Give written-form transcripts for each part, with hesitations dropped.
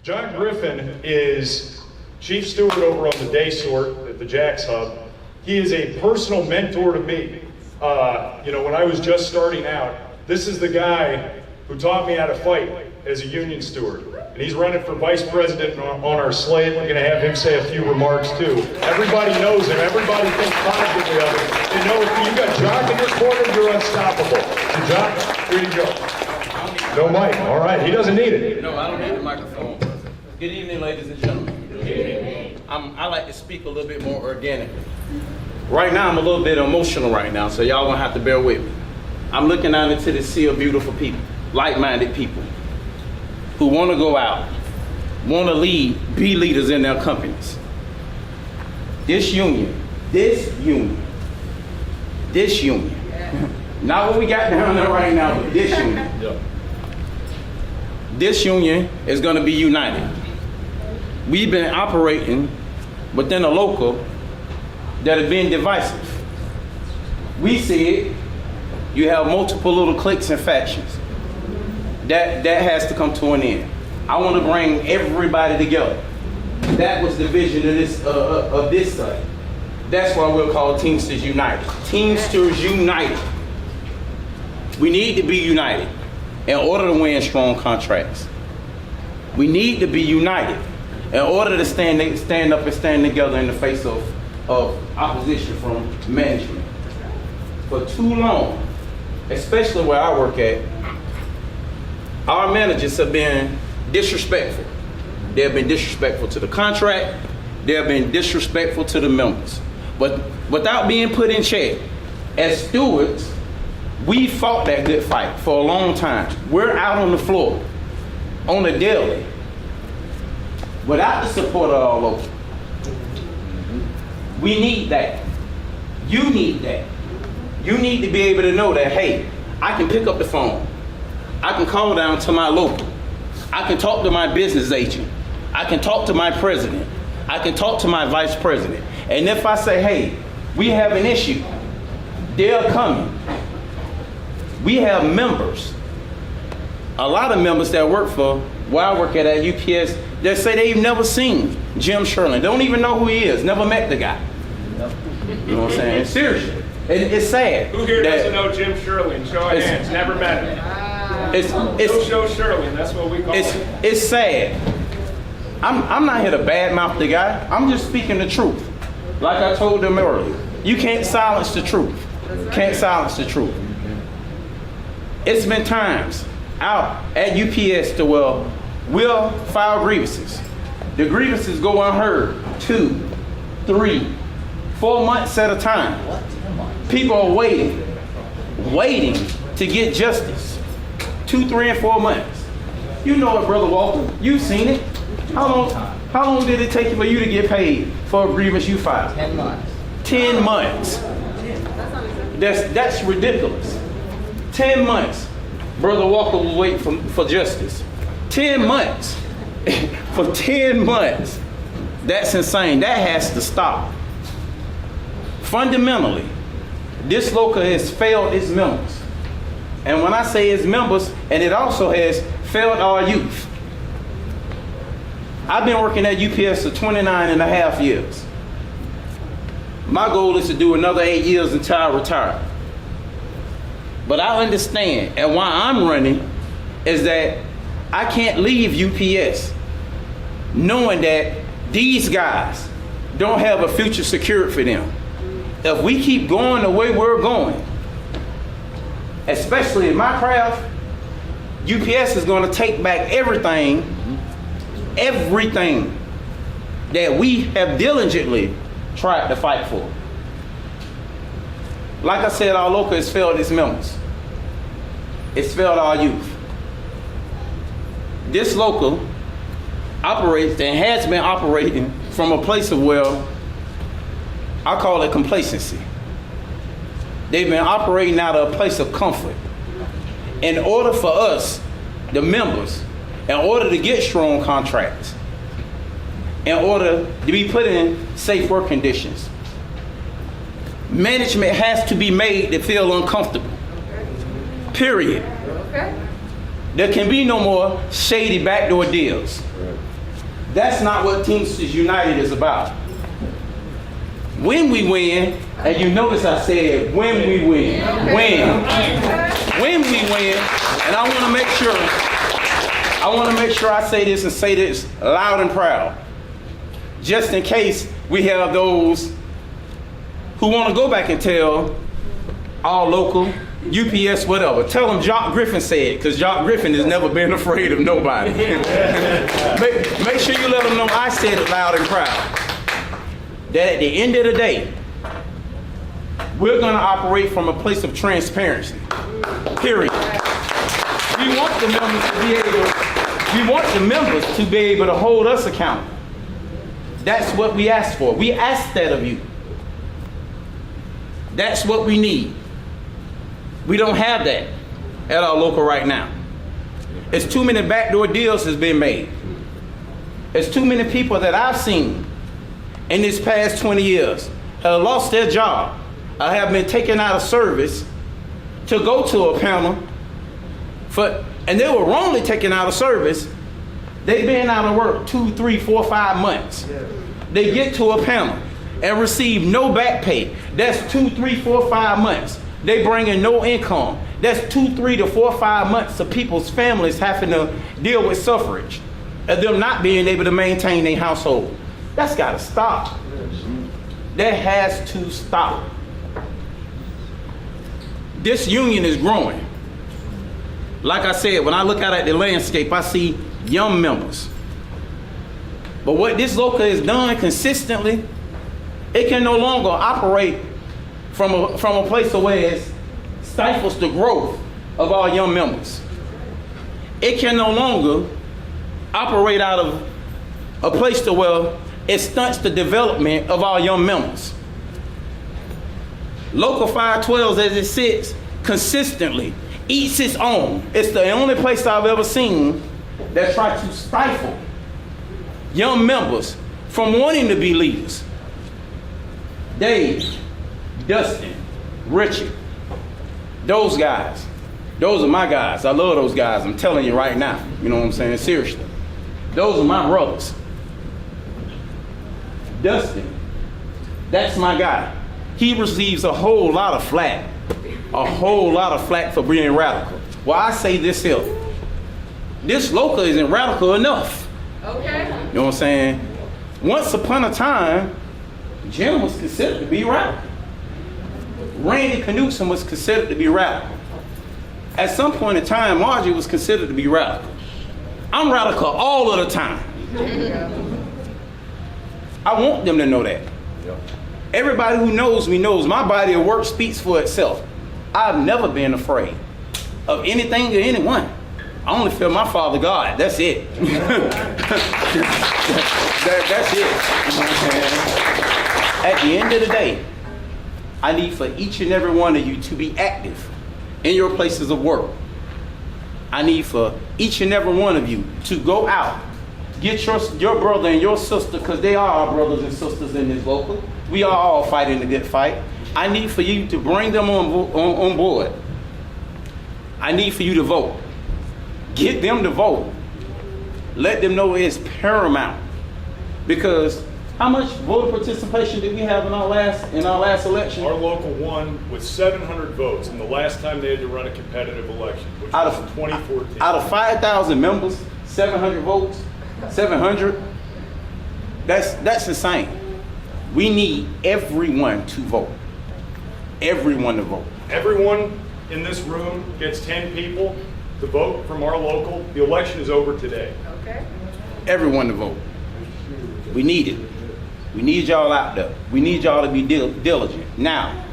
Jacque Griffin is chief steward over on the Daysort at the Jax Hub. He is a personal mentor to me. When I was just starting out, this is the guy who taught me how to fight as a union steward. And he's running for vice president on our slate. We're going to have him say a few remarks too. Everybody knows him. Everybody thinks positively of him. They know if you got Jacque in your corner, you're unstoppable. So Jacque, here you go. No mic. All right. He doesn't need it. No, I don't need the microphone. Good evening, ladies and gentlemen. Good evening. I like to speak a little bit more organically. Right now, I'm a little bit emotional right now, so y'all gonna have to bear with me. I'm looking out into the sea of beautiful people, like-minded people, who want to go out, want to lead, be leaders in their companies. This union, not what we got down there right now, but this union. This union is going to be united. We've been operating within a local that have been divisive. We said you have multiple little cliques and factions. That has to come to an end. I want to bring everybody together. That was the vision of this site. That's why we're called Teamsters United. Teamsters United. We need to be united in order to win strong contracts. We need to be united in order to stand up and stand together in the face of opposition from management. For too long, especially where I work at, our managers have been disrespectful. They have been disrespectful to the contract. They have been disrespectful to the members. But without being put in check, as stewards, we fought that good fight for a long time. We're out on the floor, on a daily, without the support of our local. We need that. You need that. You need to be able to know that, hey, I can pick up the phone. I can call down to my local. I can talk to my business agent. I can talk to my president. I can talk to my vice president. And if I say, hey, we have an issue, they're coming. We have members, a lot of members that work for where I work at UPS, that say they've never seen Jim Sherlin. They don't even know who he is, never met the guy. You know what I'm saying? Seriously. It's sad. Who here doesn't know Jim Sherlin? Show of hands. Never met him. Show Sherlin. That's what we call it. It's sad. I'm not here to badmouth the guy. I'm just speaking the truth. Like I told them earlier, you can't silence the truth. Can't silence the truth. It's been times out at UPS to where we'll file grievances. The grievances go unheard 2, 3, 4 months at a time. People are waiting to get justice. 2, 3, and 4 months. You know it, Brother Walter. You've seen it. How long did it take for you to get paid for a grievance you filed? 10 months. 10 months. That's ridiculous. 10 months. Brother Walker was waiting for justice. 10 months. For 10 months. That's insane. That has to stop. Fundamentally, this local has failed its members. And when I say its members, and it also has failed our youth. I've been working at UPS for 29 and a half years. My goal is to do another 8 years until I retire. But I understand, and why I'm running is that I can't leave UPS knowing that these guys don't have a future secured for them. If we keep going the way we're going, especially in my craft, UPS is going to take back everything that we have diligently tried to fight for. Like I said, our local has failed its members. It's failed our youth. This local operates and has been operating from a place of, well, I call it complacency. They've been operating out of a place of comfort. In order for us, the members, in order to get strong contracts, in order to be put in safe work conditions, management has to be made to feel uncomfortable. Period. There can be no more shady backdoor deals. That's not what Teamsters United is about. When we win, and you notice I said when we win, when we win, and I want to make sure I say this and say this loud and proud, just in case we have those who want to go back and tell all local, UPS, whatever. Tell them Jacque Griffin said, because Jacque Griffin has never been afraid of nobody. make sure you let them know I said it loud and proud. That at the end of the day, we're going to operate from a place of transparency. Period. We want the members to be able to hold us accountable. That's what we ask for. We ask that of you. That's what we need. We don't have that at our local right now. It's too many backdoor deals has been made. It's too many people that I've seen in this past 20 years have lost their job or have been taken out of service to go to a panel and they were wrongly taken out of service. They've been out of work 2, 3, 4, 5 months. They get to a panel and receive no back pay. That's 2, 3, 4, 5 months. They bring in no income. That's 2, 3 to 4, 5 months of people's families having to deal with suffrage and them not being able to maintain their household. That's got to stop. That has to stop. This union is growing. Like I said, when I look out at the landscape, I see young members. But what this local has done consistently, it can no longer operate from a place where it stifles the growth of our young members. It can no longer operate out of a place to where it stunts the development of our young members. Local 512, as it sits, consistently eats its own. It's the only place I've ever seen that tries to stifle young members from wanting to be leaders. Dave, Dustin, Richard, those guys, those are my guys. I love those guys. I'm telling you right now. You know what I'm saying? Seriously. Those are my brothers. Dustin, that's my guy. He receives a whole lot of flack. A whole lot of flack for being radical. Well, I say this here. This local isn't radical enough. Okay. You know what I'm saying? Once upon a time, Jim was considered to be radical. Randy Knudsen was considered to be radical. At some point in time, Margie was considered to be radical. I'm radical all of the time. I want them to know that. Everybody who knows me knows my body of work speaks for itself. I've never been afraid of anything or anyone. I only fear my Father God. That's it. That's it. You know what I'm saying? At the end of the day, I need for each and every one of you to be active in your places of work. I need for each and every one of you to go out, get your brother and your sister, because they are our brothers and sisters in this local. We are all fighting a good fight. I need for you to bring them on board. I need for you to vote. Get them to vote. Let them know it's paramount. Because how much voter participation did we have in our last election? Our local won with 700 votes in the last time they had to run a competitive election, which was in 2014. Out of 5,000 members, 700 votes, 700. That's insane. We need everyone to vote. Everyone to vote. Everyone in this room gets 10 people to vote from our local. The election is over today. Okay. Everyone to vote. We need it. We need y'all out there. We need y'all to be diligent. Now,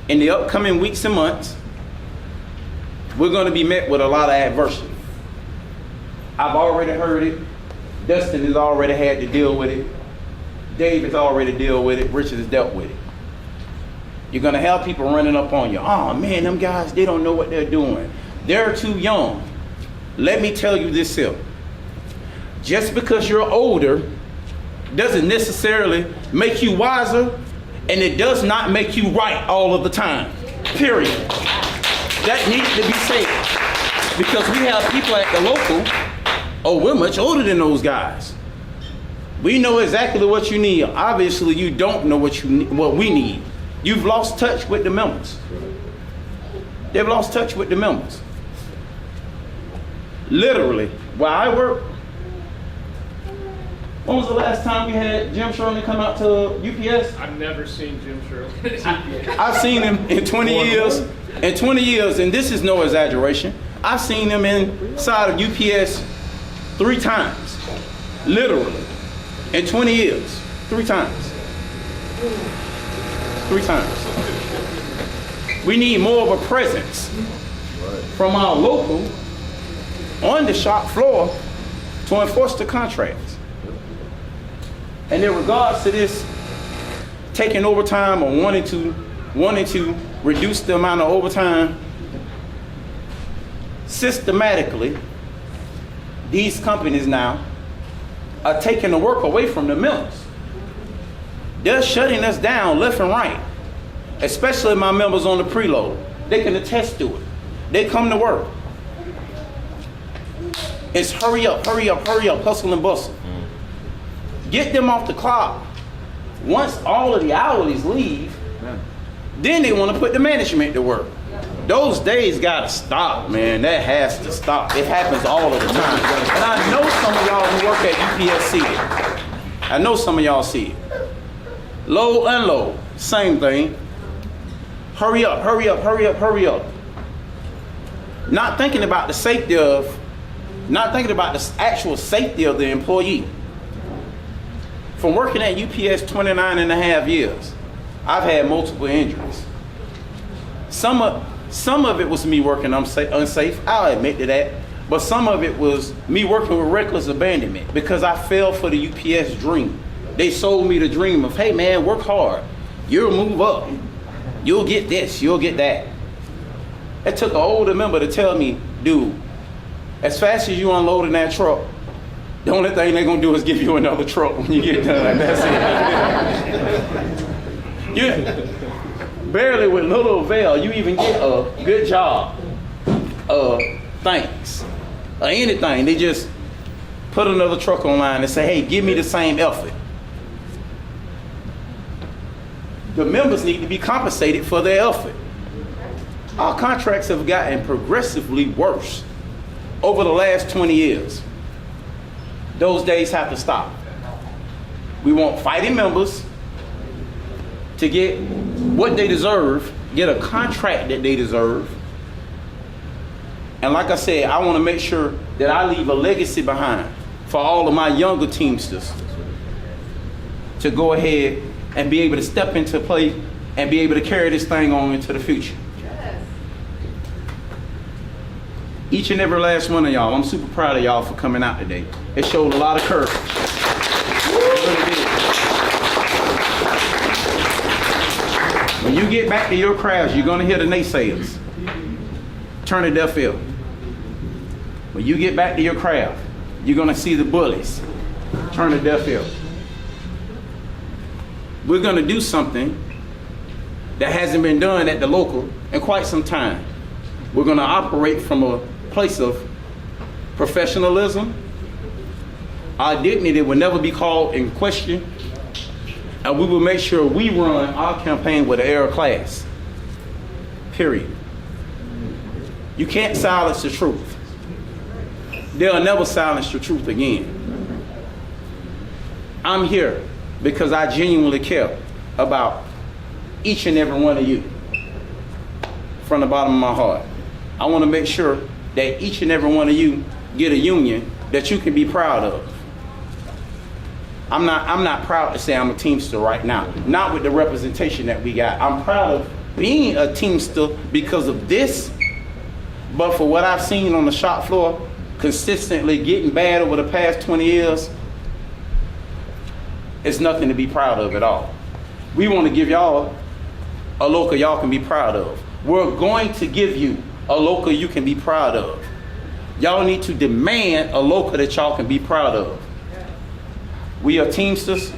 in the upcoming weeks and months, we're going to be met with a lot of adversity. I've already heard it. Dustin has already had to deal with it. Dave has already dealt with it. Richard has dealt with it. You're going to have people running up on you. Oh man, them guys, they don't know what they're doing. They're too young. Let me tell you this here. Just because you're older doesn't necessarily make you wiser, and it does not make you right all of the time. Period. That needs to be said. Because we have people at the local oh, we're much older than those guys. We know exactly what you need. Obviously, you don't know what we need. You've lost touch with the members. They've lost touch with the members. Literally, while I work, when was the last time we had Jim Shirley come out to UPS? I've never seen Jim Shirley. I've seen him in 20 years. In 20 years, and this is no exaggeration, I've seen him inside of UPS 3 times. Literally. In 20 years. 3 times. 3 times. We need more of a presence from our local on the shop floor to enforce the contracts. And in regards to this taking overtime or wanting to reduce the amount of overtime, systematically, these companies now are taking the work away from the members. They're shutting us down left and right, especially my members on the preload. They can attest to it. They come to work. It's hurry up, hustle and bustle. Get them off the clock. Once all of the hourlies leave, then they want to put the management to work. Those days gotta stop, man. That has to stop. It happens all of the time. And I know some of y'all who work at UPS see it. I know some of y'all see it. Load, unload, same thing. Hurry up. Not thinking about the safety of, not thinking about the actual safety of the employee. From working at UPS 29 and a half years, I've had multiple injuries. Some of it was me working unsafe, I'll admit to that. But some of it was me working with reckless abandonment because I fell for the UPS dream. They sold me the dream of, hey man, work hard. You'll move up. You'll get this, you'll get that. It took an older member to tell me, dude, as fast as you unloading that truck, the only thing they're gonna do is give you another truck when you get done. That's it. You barely with little avail, you even get a good job, thanks, or anything. They just put another truck online and say, hey, give me the same effort. The members need to be compensated for their effort. Our contracts have gotten progressively worse over the last 20 years. Those days have to stop. We want fighting members to get what they deserve, get a contract that they deserve. And like I said, I want to make sure that I leave a legacy behind for all of my younger Teamsters to go ahead and be able to step into play and be able to carry this thing on into the future. Yes. Each and every last one of y'all, I'm super proud of y'all for coming out today. It showed a lot of courage. It really did. When you get back to your crafts, you're gonna hear the naysayers. Turn a deaf ear. When you get back to your craft, you're gonna see the bullies. Turn a deaf ear. We're gonna do something that hasn't been done at the local in quite some time. We're gonna operate from a place of professionalism. Our dignity will never be called in question. And we will make sure we run our campaign with an air of class. Period. You can't silence the truth. They'll never silence the truth again. I'm here because I genuinely care about each and every one of you from the bottom of my heart. I want to make sure that each and every one of you get a union that you can be proud of. I'm not proud to say I'm a Teamster right now, not with the representation that we got. I'm proud of being a Teamster because of this, but for what I've seen on the shop floor, consistently getting bad over the past 20 years, it's nothing to be proud of at all. We want to give y'all a local y'all can be proud of. We're going to give you a local you can be proud of. Y'all need to demand a local that y'all can be proud of. We are Teamsters,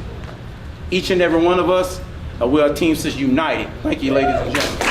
each and every one of us, we are Teamsters United. Thank you, ladies and gentlemen.